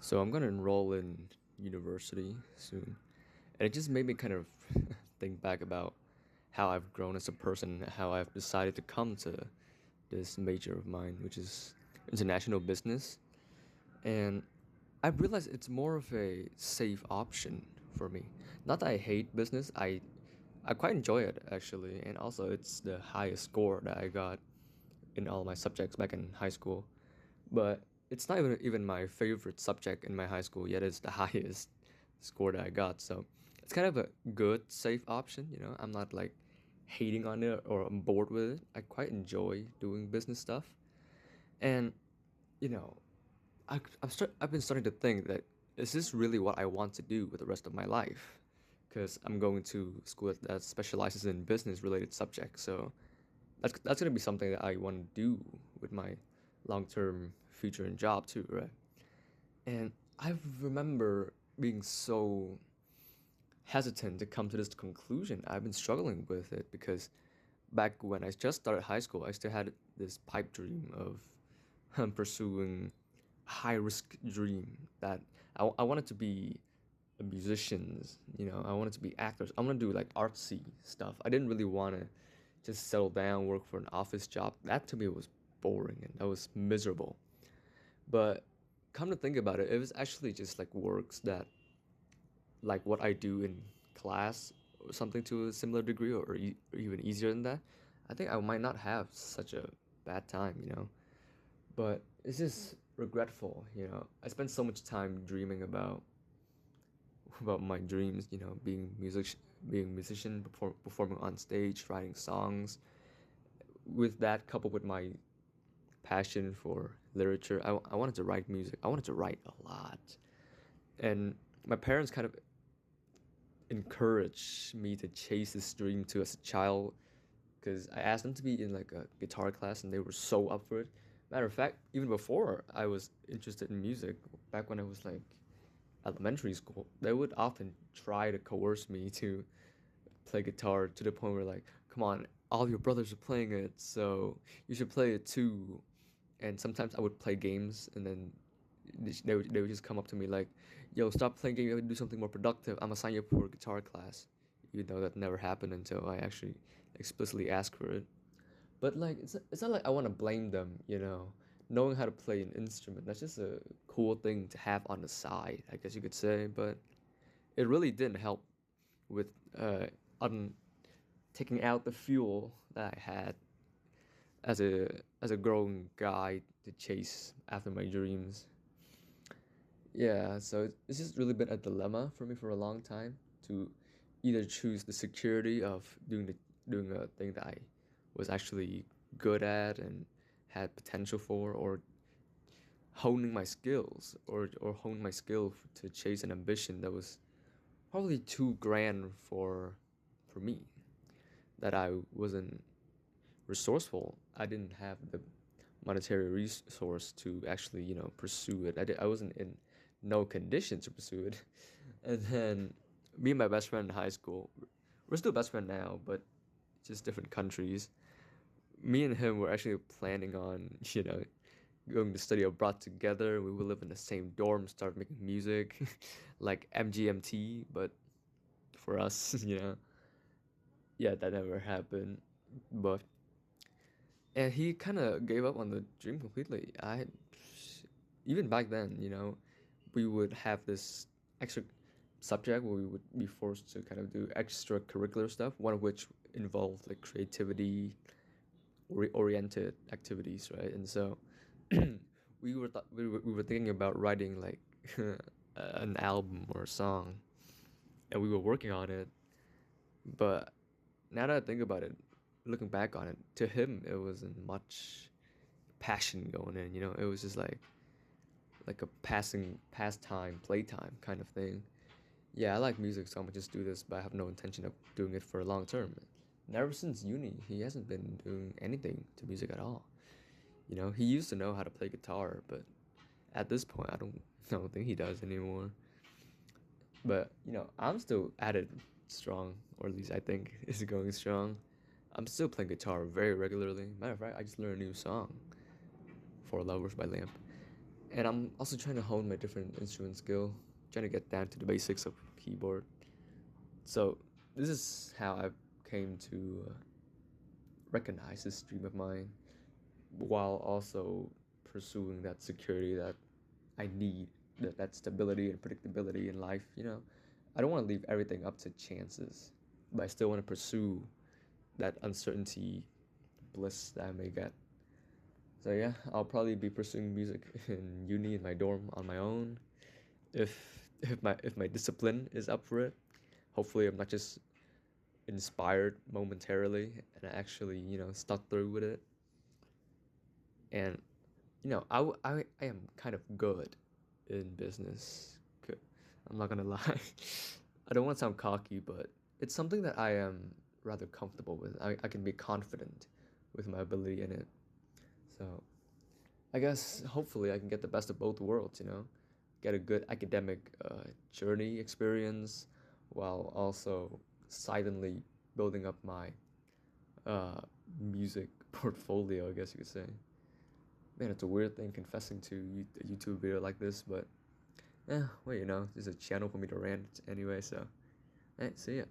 So I'm gonna enroll in university soon, and it just made me kind of think back about how I've grown as a person, how I've decided to come to this major of mine, which is international business. And I realized it's more of a safe option for me. Not that I hate business, I quite enjoy it actually, and also it's the highest score that I got in all my subjects back in high school. But it's not even my favorite subject in my high school, yet it's the highest score that I got. So it's kind of a good, safe option, you know. I'm not like hating on it or I'm bored with it. I quite enjoy doing business stuff. And, you know, I've been starting to think that is this really what I want to do with the rest of my life? Because I'm going to school that specializes in business related subjects. So that's gonna be something that I want to do with my long term future and job too, right? And I remember being so hesitant to come to this conclusion. I've been struggling with it because back when I just started high school, I still had this pipe dream of pursuing a high risk dream that I wanted to be a musicians, you know, I wanted to be actors. I want to do like artsy stuff. I didn't really want to just settle down, work for an office job. That to me was boring and that was miserable. But come to think about it, it was actually just like works that like what I do in class or something to a similar degree or even easier than that. I think I might not have such a bad time, you know. But it's just regretful, you know. I spent so much time dreaming about my dreams, you know, being a musician, performing on stage, writing songs. With that, coupled with my passion for literature, I wanted to write music. I wanted to write a lot, and my parents kind of encouraged me to chase this dream too as a child. Because I asked them to be in like a guitar class, and they were so up for it. Matter of fact, even before I was interested in music, back when I was like elementary school, they would often try to coerce me to play guitar to the point where like, come on, all your brothers are playing it, so you should play it too. And sometimes I would play games, and then they would just come up to me like, "Yo, stop playing games. You have to do something more productive. I'm gonna sign you up for a guitar class." Even though that never happened until I actually explicitly asked for it. But like, it's not like I want to blame them, you know. Knowing how to play an instrument, that's just a cool thing to have on the side, I guess you could say. But it really didn't help with un taking out the fuel that I had as a growing guy to chase after my dreams. Yeah, so it's just really been a dilemma for me for a long time to either choose the security of doing a thing that I was actually good at and had potential for, or honing my skills, or hone my skill to chase an ambition that was probably too grand for me, that I wasn't resourceful. I didn't have the monetary resource to actually, you know, pursue it. I wasn't in no condition to pursue it. And then me and my best friend in high school, we're still best friend now, but just different countries. Me and him were actually planning on, you know, going to study abroad together. We would live in the same dorm, start making music, like MGMT, but for us, you know, yeah, that never happened. But and he kind of gave up on the dream completely. I even back then, you know, we would have this extra subject where we would be forced to kind of do extracurricular stuff. One of which involved like creativity oriented activities, right? And so we were thinking about writing like an album or a song, and we were working on it. But now that I think about it, looking back on it, to him it wasn't much passion going in. You know, it was just like a passing pastime, playtime kind of thing. Yeah, I like music, so I'm gonna just do this, but I have no intention of doing it for a long term. And ever since uni, he hasn't been doing anything to music at all. You know, he used to know how to play guitar, but at this point, I don't think he does anymore. But you know, I'm still at it strong, or at least I think it's going strong. I'm still playing guitar very regularly. Matter of fact, I just learned a new song, "For Lovers" by Lamp. And I'm also trying to hone my different instrument skill, trying to get down to the basics of keyboard. So this is how I came to recognize this dream of mine, while also pursuing that security that I need, that stability and predictability in life. I don't want to leave everything up to chances, but I still want to pursue that uncertainty bliss that I may get. So yeah, I'll probably be pursuing music in uni in my dorm on my own. If my discipline is up for it, hopefully I'm not just inspired momentarily and I actually stuck through with it. And I am kind of good in business. I'm not gonna lie. I don't want to sound cocky, but it's something that I am rather comfortable with. I can be confident with my ability in it. So I guess hopefully I can get the best of both worlds. Get a good academic journey experience while also silently building up my uh, music portfolio, I guess you could say. Man, it's a weird thing confessing to a YouTube video like this, but well, there's a channel for me to rant anyway, so, see ya.